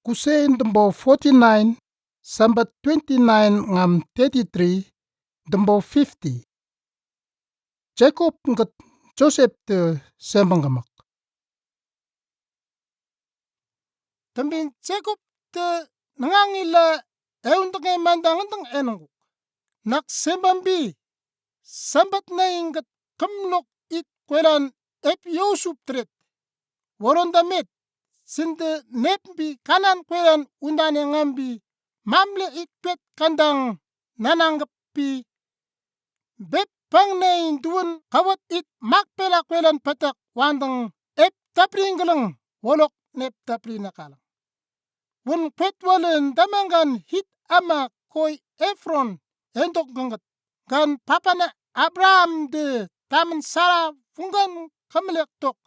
Kusen dembo 49 sambat 29 ngam 33 dembo 50. Jekop ngat Joseptɨ sembɨŋgɨmɨk. Tambin Jekop te nangangila euntange mandangantang enungku. Nak sembambi sambat na ingat kamlok it kwelan ep Yosep tret. Waronda met sinde nepbi kanan kwelan undane ngambi mamle it pet kandang nananggapi bep pangnein duun kawat it makpela kwelan patak wandang ep tapringgalang wolok nep tapri nakalang. Wun pet walen damangan hit ama koi Efron endok gangat gan papana Abraham de taman Sara fungan kamlek tok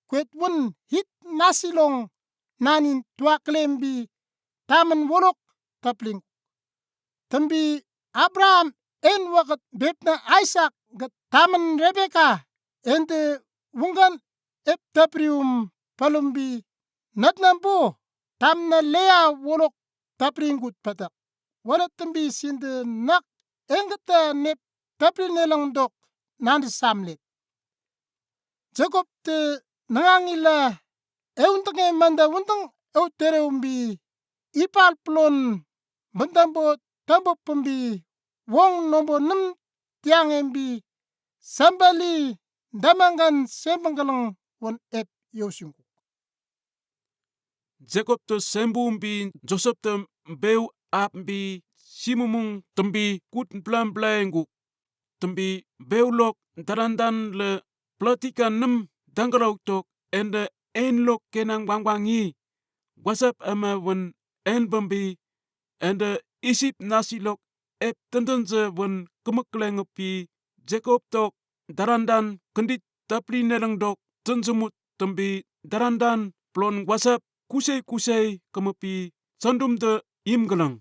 kwet wun hit nasilong nanin tuaklembi taman wolok tapling. Tambi Abraham en wakat bepna Isaac gat taman Rebeka ende wungan ep taprium palumbi natnambo tamna Lea wolok tapringgut patak. Walat tambi sinde nak engata nep taprinelang dok nandi samlet. Jekop te nangangila euntange manda wuntang eutereumbi ipal plon bandambo tambo pembi wong nombo 6 tiangembi sambali damangan sembanggalang won ep Yosungku. Jekoptɨ sembumbi Joseptɨ beu apbi simumung tembi kut blam blaengu tembi beulok darandan le platika 6 dangarau tok ende enlok kenang wangwangi wasap ama wen enbambi ende isip nasilok ep tendenze wen kemeklengpi Jekop tok darandan kendit tapli nerang dok tenjemut tembi darandan plon wasap kusei kemepi sandum de imgelang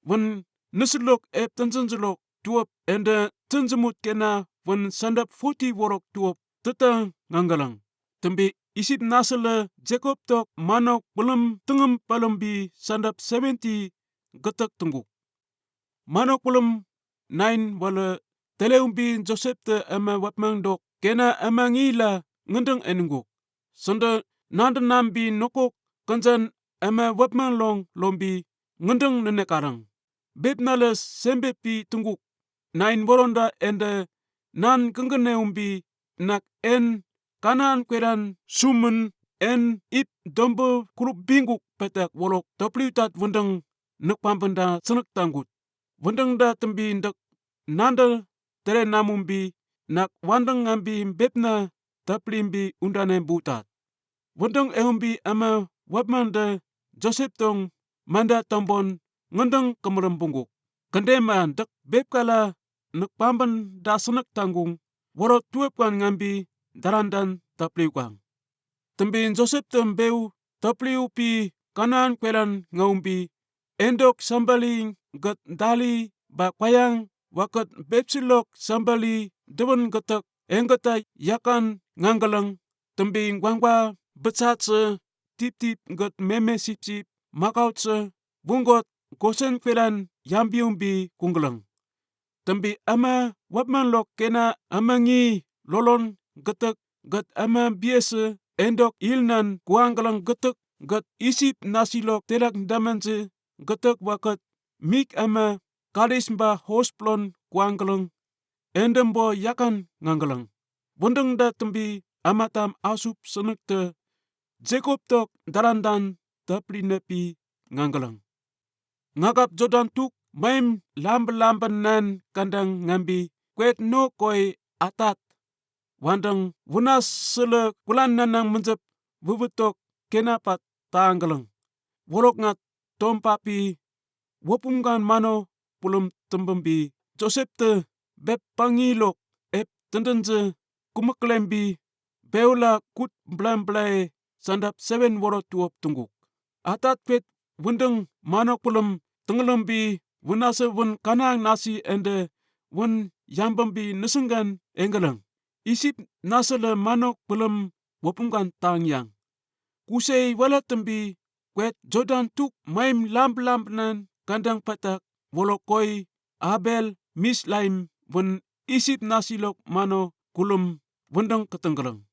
wen neselok ep tenjenjelok tuop ende tenjemut kena wen sandap 40 worok tuop teta nganggalang tembi isip nasele Jekop tok manok belum tengem palembi sandap 70 getek tengguk manok belum 9 wala teleumbi Joseptɨ ama wapmang dok kena ama ngila ngendeng enunguk sonde nanda nambi nokok kanjan ama wapmang long lombi ngendeng nenekarang bep nale sembepi tungguk 9 woronda ende nan kengeneumbi nak en kanan kweran sumen en ip dombo kurup binguk petak wolok topliutat wendeng nekpampenda senek tanggut wendeng da tembi ndek nanda tere namumbi nak wandeng ngambi bepna taplimbi undane butat wendeng eumbi ama wapmanda Joseph tong manda tombon ngendeng kemerem pungguk kendeman dek bep kala nekpamben da senek tanggung worot tuepkan ngambi darandan tapliukan tembi Joseph tembeu tapliu pi kanan kwelan ngaumbi endok sambaling gat dali ba kwayang wakat bepsilok sambali dewen getek enggata yakan nganggalang tembi ngwangwa betsatse tip gat meme sip makautse bungot gosen kwelan yambiumbi kunggelang tembi ama wapmanlok kena amangi lolon getek gat ama biese endok ilnan kuanggalang getek gat isip nasilok telak damanse getek wakat mik ama kalismba hosplon kuanggalang endembo yakan nganggalang wendeng da tembi amatam asup senekte Jekop tok darandan tapli nepi nganggalang ngagap Jordan tuk maim lamban nan kandang ngambi kwet no koi atat wandang wunas sele kulan nanang menjep wubutok kenapat tanggalang wolok ngat tompapi wopungkan mano pulum tembembi Joseptɨ bep pangilok ep tendenze kumeklembi beula kut blam sandap 7 worot tuop tungguk atat pet wendeng manok pulum tengelembi wenase wen kanang nasi ende wen yambambi nesenggan enggalang isip nasele manok pelem wopungkan tangyang kusei wala tembi kwet Jordan tuk maim lamp nan kandang patak wolokoi Abel mislaim wen isip nasilok mano kulum wendeng ketenggelang.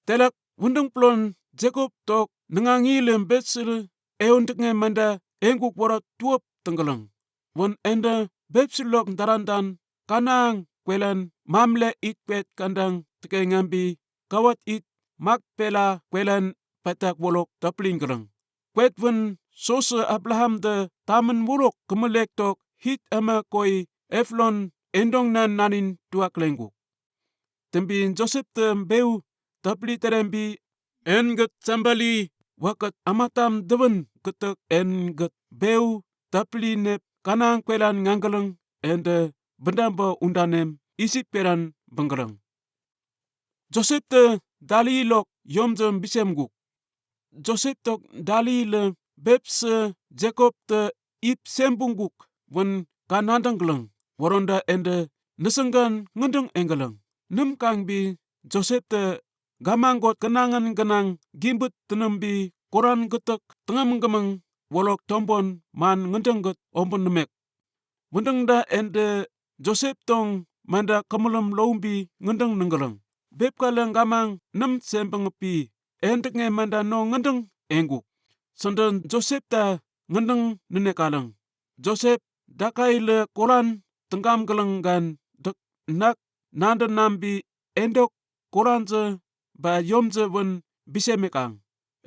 Telak wendeng plon Jekop tok nangangilem betsel eundeknge manda enguk wara tuop tenggelang. Wen enda bepsilok darandan kanang kwelan mamle it kwet kandang teke ngambi kawat it Makpela kwelan patak wolok tapling-gelang. Kwet wen sose Abraham de tamen wolok kemelek tok hit ama koi Eflon endong nan nanin tuak lengguk. Tembi Joseptɨ mbeu tapli terembi enget sambali wakat amatam dewen ketek enget beu tapli nep kanang kwelan nganggeleng ende bendamba undanem isip peran benggeleng. Joseptɨ dali lok yomjem bisemguk. Joseph tok dali le bepse Jekop te ip sembɨŋgɨmɨk wen kanandenggeleng waronda ende nesenggan ngendeng enggeleng. Nem kangbi Joseph te gamanggot kenangan genang gimbet tenembi koran getek tengamenggemeng wolok tombon man ngendengget ombon nemek. Wendengda ende Joseph tong manda kemelem loumbi ngendeng nenggeleng. Beb kaleng gamang nem sembɨŋgɨpi endeknge manda no ngendeng engguk. Senden Joseph ta ngendeng nenekaleng. Joseph dakai le koran tenggam geleng gan dek nak nanda nambi endok koranze ba yomze wen bisemekang.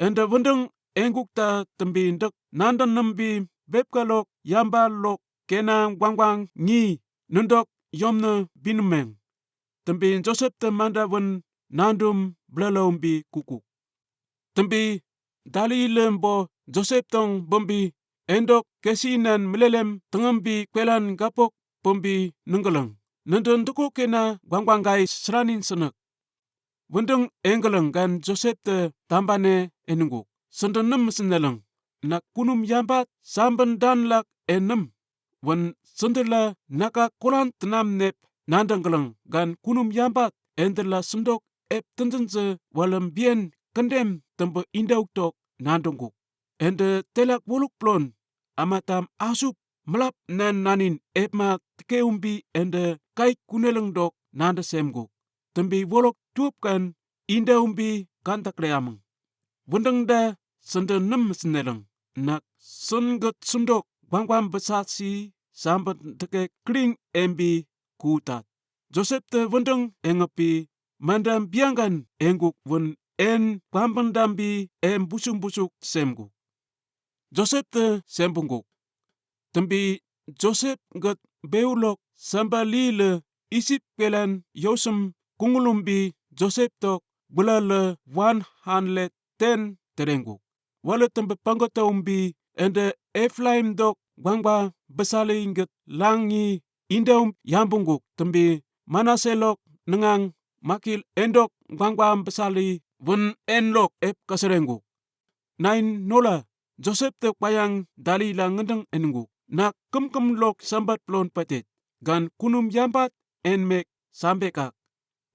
Ende wendeng engguk ta tembi dek nanda nembi bebkalok yamba lok kena gwangwang ngi nendok yomne binumeng. Tembi Joseph te manda wen nandum blalaumbi kukuk. Tembi dali lembo Joseph tong bombi endok kesinan melelem tengembi kwelan gapok bombi nenggeleng. Nenden deko kena gwangwanggai seranin senek. Wendeng enggeleng gan Joseph te tambane enengguk. Sendenem seneleng. Nak kunum yambat samben danlak enem. Wen sendela naka koran tenam nep nandenggeleng gan kunum yambat endela sendok ep tendenze walem bien kendem tembe indauk tok nandengguk. Ende telak woluk plon amatam asup melap nan nanin epma tekeumbi ende kai kuneleng dok nanda semguk. Tembi wolok tuupkan indaumbi kantak leameng. Wendengda sende nem seneleng. Nak senget sendok gwangwam besasi sambat teke kling embi kutat. Joseph te wendeng engepi mandam bianggan engguk wen en kwambendambi em busuk-busuk semguk. Joseph te sembungguk. Tembi Joseph get beulok sambali le isip kwelan yosem kungulumbi Joseph tok bulale 110 terengguk. Wale tembe panggotaumbi ende Eflaim dok gwangba besale inget langi indaum yambungguk tembi Manaselok nengang makil endok gwangba besali wen enlok ep kaserengguk. Nain nola Joseph te payang dalila ngendeng enengguk. Nak kem lok sambat plon patet gan kunum yambat enmek sambekak.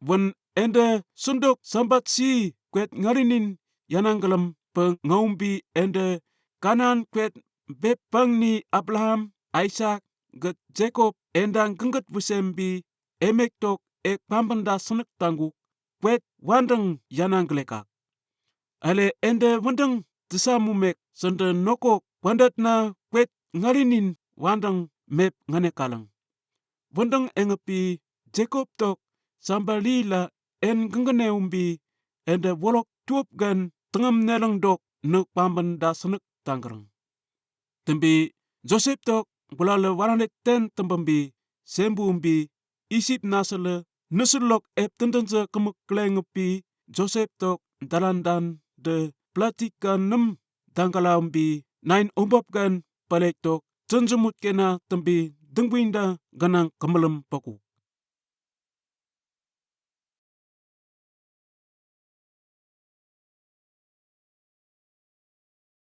Wen ende sundok sambat si kwet ngarinin yananggelem pengaumbi ende kanan kwet bepang ni Abraham, Isaac, get Jekop endang gengget busembi emek tok ek pambenda senek tangguk kwet wandeng yananggelekak. Ale ende wendeng tesamumek sende nokok wandatna kwet ngarinin wandeng mep nganekaleng. Wendeng engepi Jekop tok sambalila en genggeneumbi ende wolok tuop gan tengem neleng dok nek pambenda senek tanggereng. Tembi Joseph tok bulale waranet ten tembembi sembuumbi isip nasele neselok ep tendense kemek klengepi Joseph tok dalandan de platikan nem tangkalaumbi nain ombap gan palek tok cenjemut kena tembi dengwinda ganang kemelem paku.